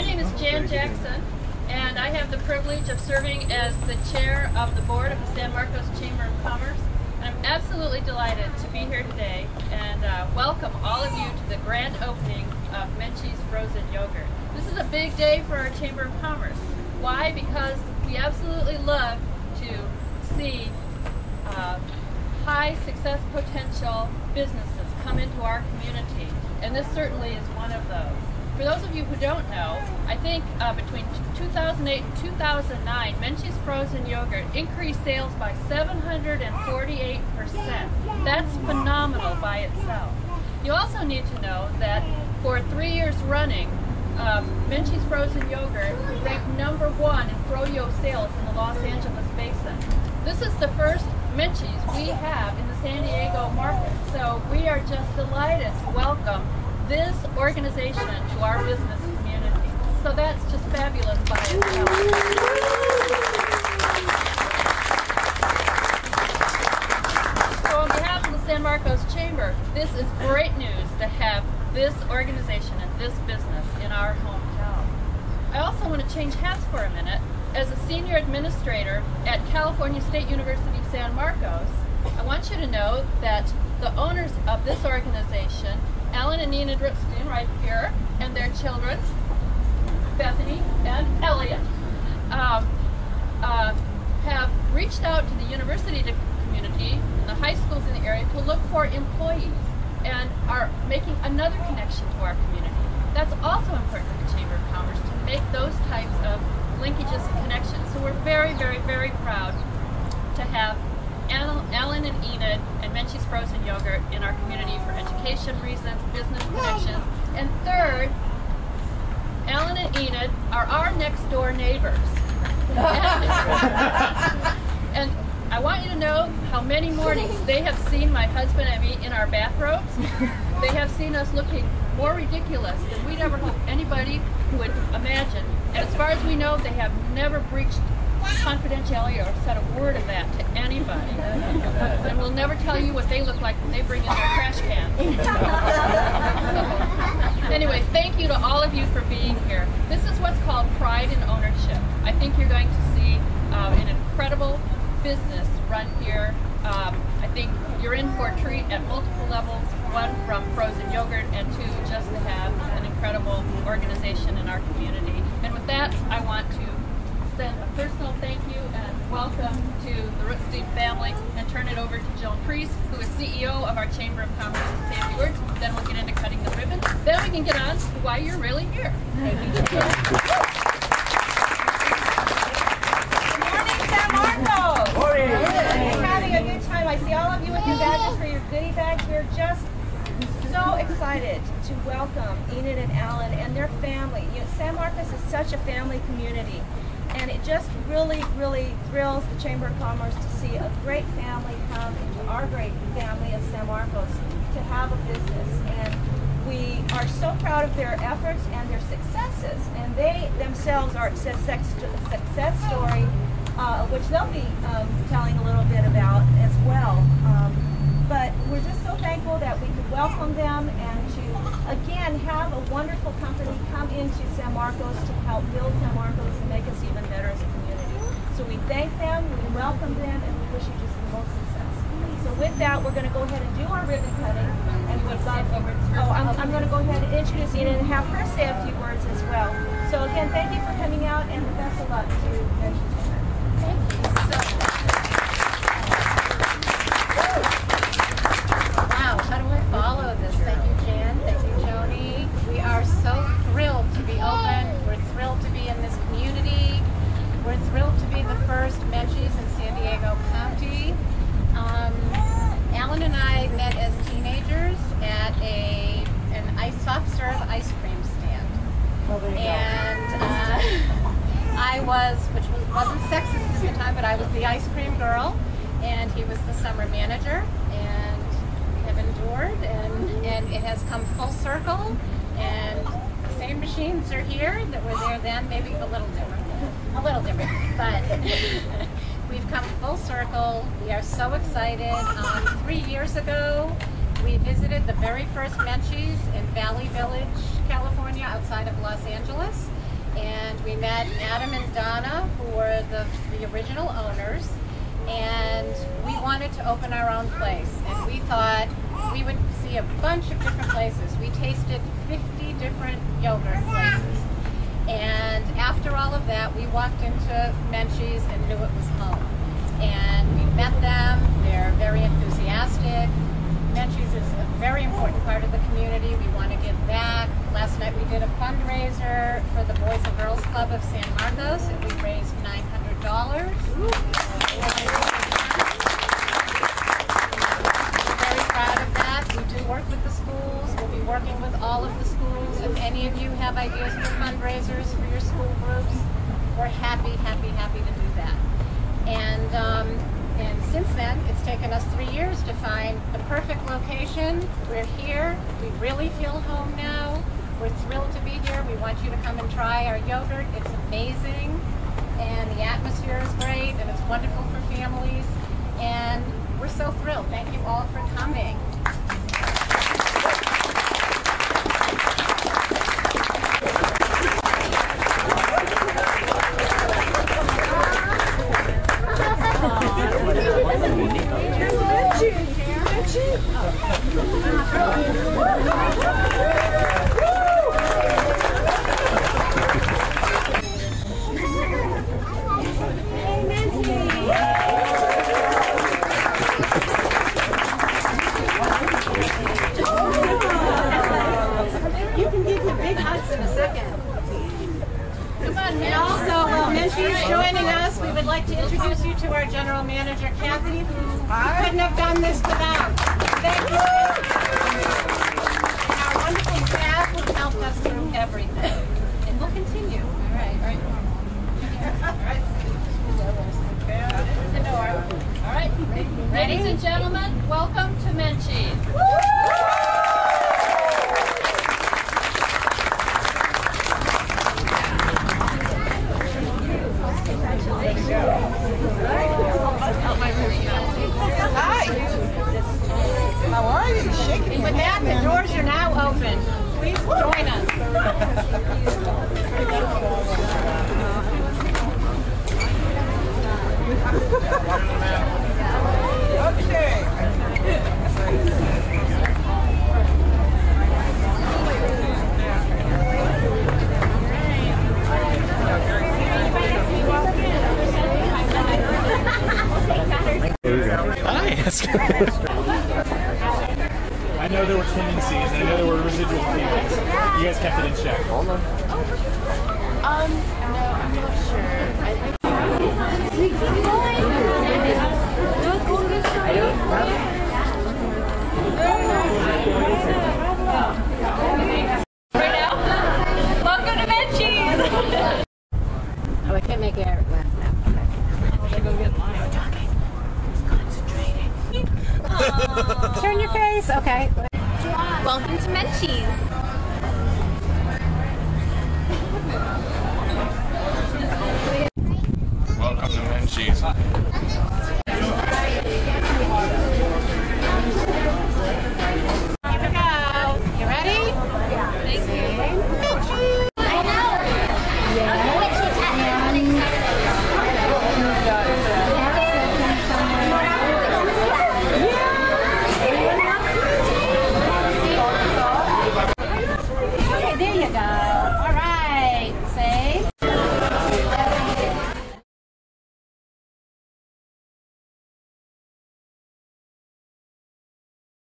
My name is Jan Jackson, and I have the privilege of serving as the chair of the board of the San Marcos Chamber of Commerce. And I'm absolutely delighted to be here today and welcome all of you to the grand opening of Menchie's Frozen Yogurt. This is a big day for our Chamber of Commerce. Why? Because we absolutely love to see high success potential businesses come into our community, and this certainly is one of those. For those of you who don't know, I think between 2008 and 2009, Menchie's Frozen Yogurt increased sales by 748%. That's phenomenal by itself. You also need to know that for 3 years running, Menchie's Frozen Yogurt ranked #1 in froyo sales in the Los Angeles basin. This is the first Menchie's we have in the San Diego market, so we are just delighted to welcome this organization to our business community. So that's just fabulous by itself. So on behalf of the San Marcos Chamber, this is great news to have this organization and this business in our hometown. I also want to change hats for a minute. As a senior administrator at California State University San Marcos, I want you to know that the owners of this organization, Alan and Nina Dripstein right here, and their children, Bethany and Elliot, have reached out to the university community and the high schools in the area to look for employees and are making another connection to our community. That's also important to the Chamber of Commerce, to make those types of linkages and connections. So we're very, very, very proud to have Alan and Enid and Menchie's Frozen Yogurt in our community for education reasons, business connections. And third, Alan and Enid are our next door neighbors. And I want you to know how many mornings they have seen my husband and me in our bathrobes. They have seen us looking more ridiculous than we'd ever hope anybody would imagine. And as far as we know, they have never breached confidentiality or said a word of that to anybody. And we'll never tell you what they look like when they bring in their trash cans. Anyway, thank you to all of you for being here. This is what's called pride in ownership. I think you're going to see an incredible business run here. I think you're in for a treat at multiple levels. One, from frozen yogurt, and two, just to have an incredible organization in our community. And with that, I want to send a personal thank you and welcome to the Rootstein family, and turn it over to Joan Priest, who is CEO of our Chamber of Commerce, and say a few words. Then we'll get into cutting the ribbon. Then we can get on to why you're really here. Thank you. Good morning, San Marcos. Morning. We're having a good time. I see all of you with your badges for your goodie bags. We're just so excited to welcome Enid and Alan and their family. You know, San Marcos is such a family community, and it just really, really thrills the Chamber of Commerce to see a great family come into our great family of San Marcos to have a business. And we are so proud of their efforts and their successes, and they themselves are a success story, which they'll be telling a little bit about as well. But we're just so thankful that we could welcome them and to, again, have a wonderful company come into San Marcos to help build San Marcos and make us even better as a community. So we thank them, we welcome them, and we wish you just the most success. So with that, we're going to go ahead and do our ribbon cutting. And we've got, I'm going to go ahead and introduce Enid and have her say a few words as well. So again, thank you for coming out, and the best of luck to Menchie. Thank you so much. Wow, how do I follow this? Thank you, Jan. Thank you, Joni. We are so thrilled to be open. We're thrilled to be in this community. We're thrilled to be the first Menchie's in San Diego County. Alan and I met as teenagers at an soft serve ice cream stand. And I was, which wasn't sexist at the time, but I was the ice cream girl, and he was the summer manager, and we have endured, and it has come full circle, and the same machines are here that were there then, maybe a little different, but we've come full circle. We are so excited. 3 years ago, we visited the very first Menchie's in Valley Village, California, outside of Los Angeles. and we met Adam and Donna, who were the original owners, and we wanted to open our own place, and we thought we would see a bunch of different places. We tasted 50 different yogurt places, and after all of that, we walked into Menchie's and knew it was home. And we met them. They're very enthusiastic. Menchie's is a very important part of the community. We want to give back. Last night we did a fundraiser for the Boys and Girls Club of San Marcos, and we raised $900. Very proud of that. We do work with the schools. We'll be working with all of the schools. If any of you have ideas for fundraisers for your school groups, we're happy to do that. And since then, it's taken us 3 years to find the perfect location. We're here. We really feel home now. We're thrilled to be here. We want you to come and try our yogurt. It's amazing, and the atmosphere is great, and it's wonderful for families. And we're so thrilled. Thank you all for coming. You can give the big hugs in a second. And also, while Menchie is joining us, we would like to introduce you to our general manager, Kathy, who we couldn't have done this without. Thank you. And our wonderful staff who helped us through everything. And we'll continue. All right. All right. Ladies and gentlemen, welcome to Menchie. Hi. How are you? Shaking. And with that, the doors are now open. Please join us. Okay. Hi. I know there were tendencies, and I know there were residual feelings. You guys kept it in check. Hold on. No, I'm not sure. Right now, welcome to Menchie's. Oh, I can't make Eric laugh now. Turn your face. Okay. Welcome to Menchie's. Welcome to Menchie's.